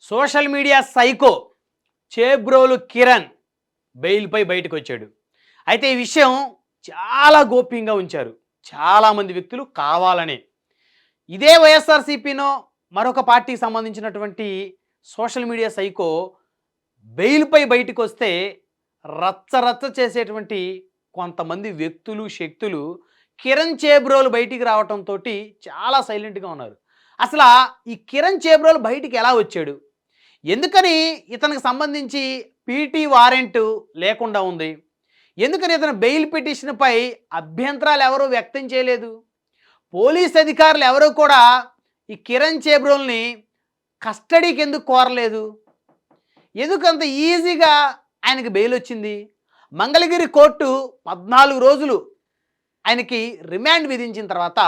Social media psycho Chebrolu Kiran బెయిల్పై బయటకు వచ్చాడు. అయితే ఈ విషయం చాలా గోప్యంగా ఉంచారు చాలామంది వ్యక్తులు కావాలనే. ఇదే వైఎస్ఆర్సీపీనో మరొక పార్టీకి సంబంధించినటువంటి సోషల్ మీడియా సైకో బెయిల్పై బయటకు వస్తే రచ్చ రచ్చ చేసేటువంటి కొంతమంది వ్యక్తులు శక్తులు కిరణ్ చేబ్రోలు బయటికి రావడంతో చాలా సైలెంట్గా ఉన్నారు. అసలు ఈ కిరణ్ చేబ్రోలు బయటికి ఎలా వచ్చాడు, ఎందుకని ఇతనికి సంబంధించి పీటీ వారెంట్ లేకుండా ఉంది, ఎందుకని ఇతను బెయిల్ పిటిషన్పై అభ్యంతరాలు ఎవరూ వ్యక్తం చేయలేదు, పోలీస్ అధికారులు ఎవరూ కూడా ఈ కిరణ్ చేబ్రోల్ని కస్టడీకి ఎందుకు కోరలేదు, ఎందుకంత ఈజీగా ఆయనకి బెయిల్ వచ్చింది. మంగళగిరి కోర్టు 14 రోజులు ఆయనకి రిమాండ్ విధించిన తర్వాత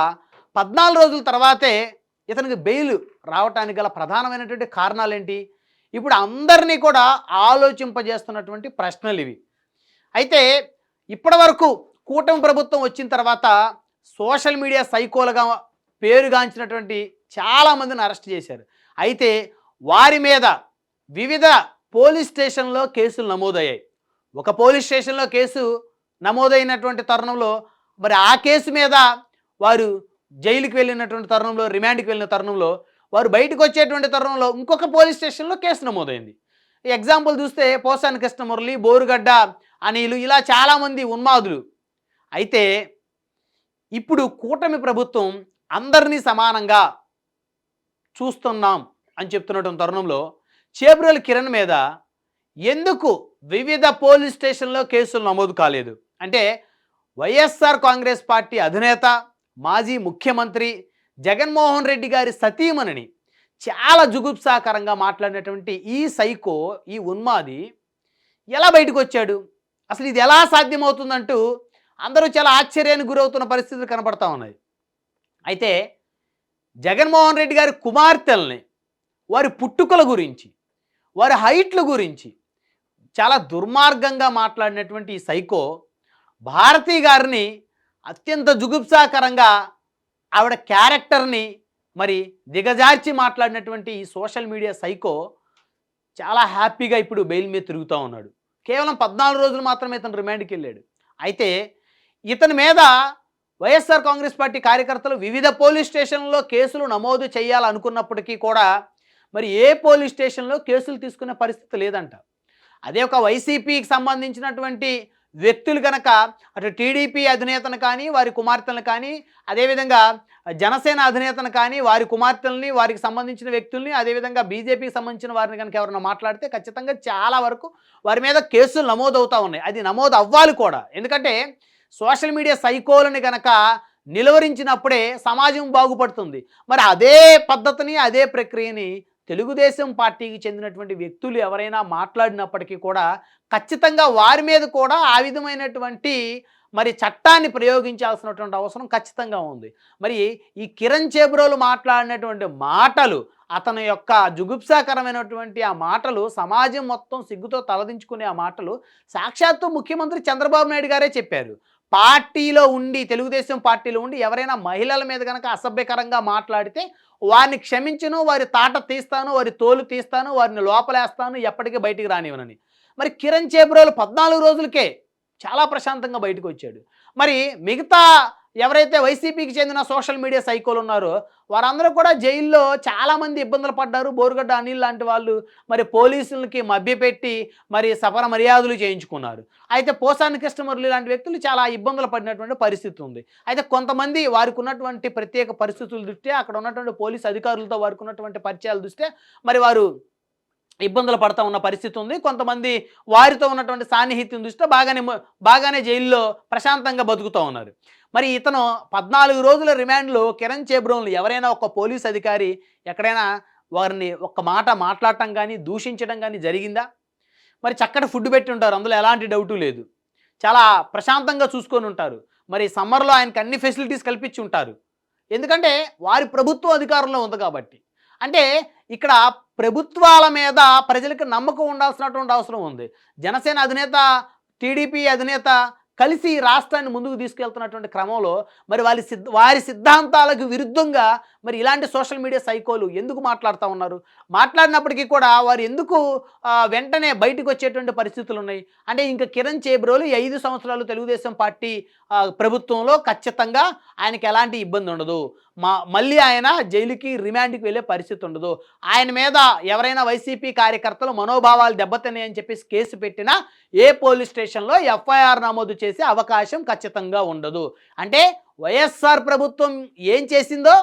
14 రోజుల తర్వాతే ఇతనికి బెయిల్ రావటానికి గల ప్రధానమైనటువంటి కారణాలు ఏంటి, ఇప్పుడు అందరినీ కూడా ఆలోచింపజేస్తున్నటువంటి ప్రశ్నలు ఇవి. అయితే ఇప్పటివరకు కూటమి ప్రభుత్వం వచ్చిన తర్వాత సోషల్ మీడియా సైకోలుగా పేరుగాంచినటువంటి చాలామందిని అరెస్ట్ చేశారు. అయితే వారి మీద వివిధ పోలీస్ స్టేషన్లో కేసులు నమోదయ్యాయి. ఒక పోలీస్ స్టేషన్లో కేసు నమోదైనటువంటి తరుణంలో మరి ఆ కేసు మీద వారు జైలుకి వెళ్ళినటువంటి తరుణంలో, రిమాండ్కి వెళ్ళిన తరుణంలో, వారు బయటకు వచ్చేటువంటి తరుణంలో ఇంకొక పోలీస్ స్టేషన్లో కేసు నమోదైంది. ఎగ్జాంపుల్ చూస్తే పోసాని కృష్ణమురళి, బోరుగడ్డ అనిలు, ఇలా చాలామంది ఉన్మాదులు. అయితే ఇప్పుడు కూటమి ప్రభుత్వం అందరినీ సమానంగా చూస్తున్నాం అని చెప్తున్నటువంటి తరుణంలో చేబ్రోలు కిరణ్ మీద ఎందుకు వివిధ పోలీస్ స్టేషన్లో కేసులు నమోదు కాలేదు అంటే, వైఎస్ఆర్ కాంగ్రెస్ పార్టీ అధినేత మాజీ ముఖ్యమంత్రి జగన్మోహన్ రెడ్డి గారి సతీమణిని చాలా జుగుప్సాకరంగా మాట్లాడినటువంటి ఈ సైకో, ఈ ఉన్మాది ఎలా బయటకు వచ్చాడు, అసలు ఇది ఎలా సాధ్యమవుతుందంటూ అందరూ చాలా ఆశ్చర్యానికి గురవుతున్న పరిస్థితులు కనపడతా ఉన్నాయి. అయితే జగన్మోహన్ రెడ్డి గారి కుమార్తెల్ని, వారి పుట్టుకల గురించి, వారి హైట్ల గురించి చాలా దుర్మార్గంగా మాట్లాడినటువంటి ఈ సైకో భారతి గారిని అత్యంత జుగుప్సాకరంగా ఆవిడ క్యారెక్టర్ని మరి దిగజార్చి మాట్లాడినటువంటి ఈ సోషల్ మీడియా సైకో చాలా హ్యాపీగా ఇప్పుడు బెయిల్ మీద తిరుగుతూ ఉన్నాడు. కేవలం 14 రోజులు మాత్రమే ఇతను రిమాండ్కి వెళ్ళాడు. అయితే ఇతని మీద వైఎస్ఆర్ కాంగ్రెస్ పార్టీ కార్యకర్తలు వివిధ పోలీస్ స్టేషన్లలో కేసులు నమోదు చేయాలనుకున్నప్పటికీ కూడా మరి ఏ పోలీస్ స్టేషన్లో కేసులు తీసుకునే పరిస్థితి లేదంట. అదే ఒక వైసీపీకి సంబంధించినటువంటి వ్యక్తులు కనుక అటు టీడీపీ అధినేతను కానీ వారి కుమార్తెలను కానీ, అదేవిధంగా జనసేన అధినేతను కానీ వారి కుమార్తెలని, వారికి సంబంధించిన వ్యక్తుల్ని, అదేవిధంగా బీజేపీకి సంబంధించిన వారిని కనుక ఎవరైనా మాట్లాడితే ఖచ్చితంగా చాలా వరకు వారి మీద కేసులు నమోదవుతూ ఉన్నాయి. అది నమోదు అవ్వాలి కూడా. ఎందుకంటే సోషల్ మీడియా సైకోలని కనుక నిలువరించినప్పుడే సమాజం బాగుపడుతుంది. మరి అదే పద్ధతిని, అదే ప్రక్రియని తెలుగుదేశం పార్టీకి చెందినటువంటి వ్యక్తులు ఎవరైనా మాట్లాడినప్పటికీ కూడా ఖచ్చితంగా వారి మీద కూడా ఆ విధమైనటువంటి మరి చట్టాన్ని ప్రయోగించాల్సినటువంటి అవసరం ఖచ్చితంగా ఉంది. మరి ఈ కిరణ్ చేబ్రోలు మాట్లాడినటువంటి మాటలు, అతని యొక్క జుగుప్సాకరమైనటువంటి ఆ మాటలు, సమాజం మొత్తం సిగ్గుతో తలదించుకునే ఆ మాటలు సాక్షాత్తు ముఖ్యమంత్రి చంద్రబాబు నాయుడు గారే చెప్పారు. పార్టీలో ఉండి, తెలుగుదేశం పార్టీలో ఉండి ఎవరైనా మహిళల మీద కనుక అసభ్యకరంగా మాట్లాడితే వారిని క్షమించను, వారి తాట తీస్తాను, వారి తోలు తీస్తాను, వారిని లోపలేస్తాను, ఎప్పటికీ బయటికి రానివ్వనని. మరి కిరణ్ చేబ్రోలు 14 రోజులకే చాలా ప్రశాంతంగా బయటకు వచ్చాడు. మరి మిగతా ఎవరైతే వైసీపీకి చెందిన సోషల్ మీడియా సైకోలు ఉన్నారో వారందరూ కూడా జైల్లో చాలామంది ఇబ్బందులు పడ్డారు. బోరుగడ్డ అనిల్ లాంటి వాళ్ళు మరి పోలీసులకి మభ్యపెట్టి మరి సపర మర్యాదలు చేయించుకున్నారు. అయితే పోసాని కృష్ణమురళి లాంటి వ్యక్తులు చాలా ఇబ్బందులు పడినటువంటి పరిస్థితి ఉంది. అయితే కొంతమంది వారికి ఉన్నటువంటి ప్రత్యేక పరిస్థితుల దృష్ట్యా, అక్కడ ఉన్నటువంటి పోలీసు అధికారులతో వారికి ఉన్నటువంటి పరిచయాల దృష్ట్యా మరి వారు ఇబ్బందులు పడతా ఉన్న పరిస్థితి ఉంది. కొంతమంది వారితో ఉన్నటువంటి సాన్నిహిత్యం దృష్ట్యా బాగానే జైల్లో ప్రశాంతంగా బతుకుతూ ఉన్నారు. మరి ఇతను 14 రోజుల రిమాండ్లో కిరణ్ చేబ్రోల్ని ఎవరైనా ఒక పోలీస్ అధికారి ఎక్కడైనా వారిని ఒక్క మాట మాట్లాడటం కానీ, దూషించడం కానీ జరిగిందా? మరి చక్కటి ఫుడ్ పెట్టి ఉంటారు, అందులో ఎలాంటి డౌటు లేదు. చాలా ప్రశాంతంగా చూసుకొని ఉంటారు. మరి సమ్మర్లో ఆయనకు అన్ని ఫెసిలిటీస్ కల్పించి ఉంటారు. ఎందుకంటే వారి ప్రభుత్వ అధికారంలో ఉంది కాబట్టి. అంటే ఇక్కడ ప్రభుత్వాల మీద ప్రజలకు నమ్మకం ఉండాల్సినటువంటి అవసరం ఉంది. జనసేన అధినేత, టీడీపీ అధినేత కలిసి రాష్ట్రాన్ని ముందుకు తీసుకెళ్తున్నటువంటి క్రమంలో మరి వారి సిద్ధాంతాలకు విరుద్ధంగా మరి ఇలాంటి సోషల్ మీడియా సైకోలు ఎందుకు మాట్లాడుతూ ఉన్నారు? మాట్లాడినప్పటికీ కూడా వారు ఎందుకు వెంటనే బయటకు వచ్చేటువంటి పరిస్థితులు ఉన్నాయి? అంటే ఇంకా కిరణ్ చేబ్రోలు ఈ 5 సంవత్సరాలు తెలుగుదేశం పార్టీ ప్రభుత్వంలో ఖచ్చితంగా ఆయనకి ఎలాంటి ఇబ్బంది ఉండదు. మళ్ళీ ఆయన జైలుకి రిమాండ్కి వెళ్ళే పరిస్థితి ఉండదు. ఆయన మీద ఎవరైనా వైసీపీ కార్యకర్తలు మనోభావాలు దెబ్బతిన్నాయని చెప్పేసి కేసు పెట్టినా ఏ పోలీస్ స్టేషన్లో ఎఫ్ఐఆర్ నమోదు చేసే అవకాశం ఖచ్చితంగా ఉండదు. అంటే వైఎస్ఆర్ ప్రభుత్వం ఏం చేసిందో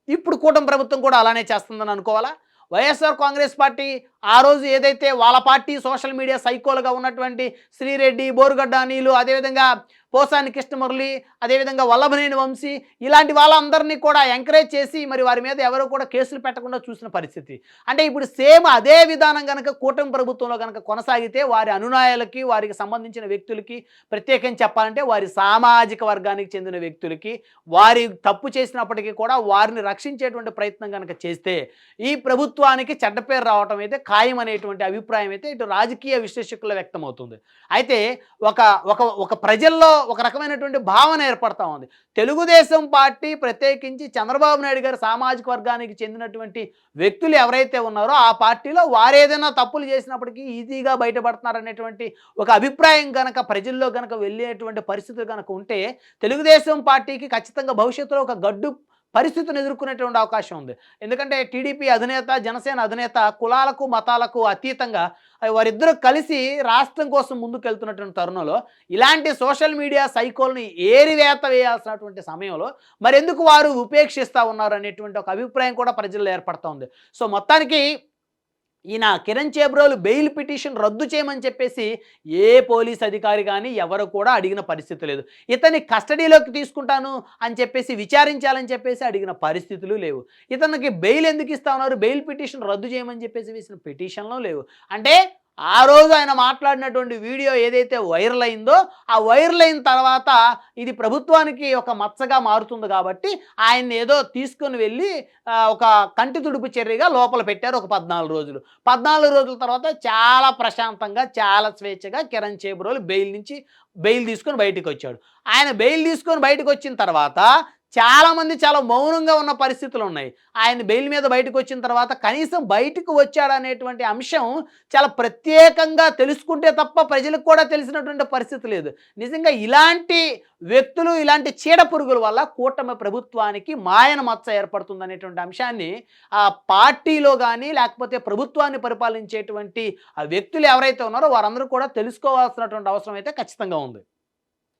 ఇప్పుడు కూటమి ప్రభుత్వం కూడా అలానే చేస్తుందని అనుకోవాలా? వైఎస్ఆర్ కాంగ్రెస్ పార్టీ ఆ రోజు ఏదైతే వాళ్ళ పార్టీ సోషల్ మీడియా సైకోలుగా ఉన్నటువంటి శ్రీరెడ్డి, బోరుగడ్డ అనిలు, అదేవిధంగా పోసాని కృష్ణమురళి, అదేవిధంగా వల్లభనేని వంశీ ఇలాంటి వాళ్ళందరినీ కూడా ఎంకరేజ్ చేసి మరి వారి మీద ఎవరు కూడా కేసులు పెట్టకుండా చూసిన పరిస్థితి. అంటే ఇప్పుడు సేమ్ అదే విధానం కనుక కూటమి ప్రభుత్వంలో కనుక కొనసాగితే వారి అనునాయాలకి, వారికి సంబంధించిన వ్యక్తులకి, ప్రత్యేకంగా చెప్పాలంటే వారి సామాజిక వర్గానికి చెందిన వ్యక్తులకి వారి తప్పు చేసినప్పటికీ కూడా వారిని రక్షించేటువంటి ప్రయత్నం కనుక చేస్తే ఈ ప్రభుత్వానికి చెడ్డ పేరు రావటం అయితే ఖాయం అనేటువంటి అభిప్రాయం అయితే ఇటు రాజకీయ విశ్లేషకుల్లో వ్యక్తమవుతుంది. అయితే ఒక ప్రజల్లో ఒక రకమైనటువంటి భావన ఏర్పడతా ఉంది. తెలుగుదేశం పార్టీ ప్రత్యేకించి చంద్రబాబు నాయుడు గారి సామాజిక వర్గానికి చెందినటువంటి వ్యక్తులు ఎవరైతే ఉన్నారో ఆ పార్టీలో వారేదైనా తప్పులు చేసినప్పటికీ ఈజీగా బయటపడుతున్నారనేటువంటి ఒక అభిప్రాయం కనుక ప్రజల్లో కనుక వెళ్ళేటువంటి పరిస్థితులు కనుక ఉంటే తెలుగుదేశం పార్టీకి ఖచ్చితంగా భవిష్యత్తులో ఒక గడ్డు పరిస్థితిని ఎదుర్కొనేటువంటి అవకాశం ఉంది. ఎందుకంటే టీడీపీ అధినేత, జనసేన అధినేత కులాలకు మతాలకు అతీతంగా వారిద్దరూ కలిసి రాష్ట్రం కోసం ముందుకెళ్తున్నటువంటి తరుణంలో ఇలాంటి సోషల్ మీడియా సైకోల్ని ఏరివేత వేయాల్సినటువంటి సమయంలో మరెందుకు వారు ఉపేక్షిస్తూ ఉన్నారు అనేటువంటి ఒక అభిప్రాయం కూడా ప్రజల్లో ఏర్పడుతూ ఉంది. సో మొత్తానికి ఈయన కిరణ్ చేబ్రోలు బెయిల్ పిటిషన్ రద్దు చేయమని చెప్పేసి ఏ పోలీస్ అధికారి కానీ ఎవరు కూడా అడిగిన పరిస్థితి లేదు. ఇతన్ని కస్టడీలోకి తీసుకుంటాను అని చెప్పేసి విచారించాలని చెప్పేసి అడిగిన పరిస్థితులు లేవు. ఇతనికి బెయిల్ ఎందుకు ఇస్తా ఉన్నారు? బెయిల్ పిటిషన్ రద్దు చేయమని చెప్పేసి వేసిన పిటిషన్లు లేవు. అంటే ఆ రోజు ఆయన మాట్లాడినటువంటి వీడియో ఏదైతే వైరల్ అయిందో ఆ వైరల్ అయిన తర్వాత ఇది ప్రభుత్వానికి ఒక మచ్చగా మారుతుంది కాబట్టి ఆయన్ని ఏదో తీసుకొని వెళ్ళి ఒక కంటి తుడుపు చర్యగా లోపల పెట్టారు ఒక 14 రోజులు. 14 రోజుల తర్వాత చాలా ప్రశాంతంగా, చాలా స్వేచ్ఛగా కిరణ్ చేబ్రోలు బెయిల్ తీసుకొని బయటకు వచ్చాడు. ఆయన బెయిల్ తీసుకొని బయటకు వచ్చిన తర్వాత చాలామంది చాలా మౌనంగా ఉన్న పరిస్థితులు ఉన్నాయి. ఆయన బెయిల్ మీద బయటకు వచ్చిన తర్వాత కనీసం బయటకు వచ్చాడనేటువంటి అంశం చాలా ప్రత్యేకంగా తెలుసుకుంటే తప్ప ప్రజలకు కూడా తెలిసినటువంటి పరిస్థితి లేదు. నిజంగా ఇలాంటి వ్యక్తులు, ఇలాంటి చీడపురుగుల వల్ల కూటమి ప్రభుత్వానికి మాయన మచ్చ ఏర్పడుతుందనేటువంటి అంశాన్ని ఆ పార్టీలో కానీ లేకపోతే ప్రభుత్వాన్ని పరిపాలించేటువంటి ఆ వ్యక్తులు ఎవరైతే ఉన్నారో వారందరూ కూడా తెలుసుకోవాల్సినటువంటి అవసరం అయితే ఖచ్చితంగా ఉంది.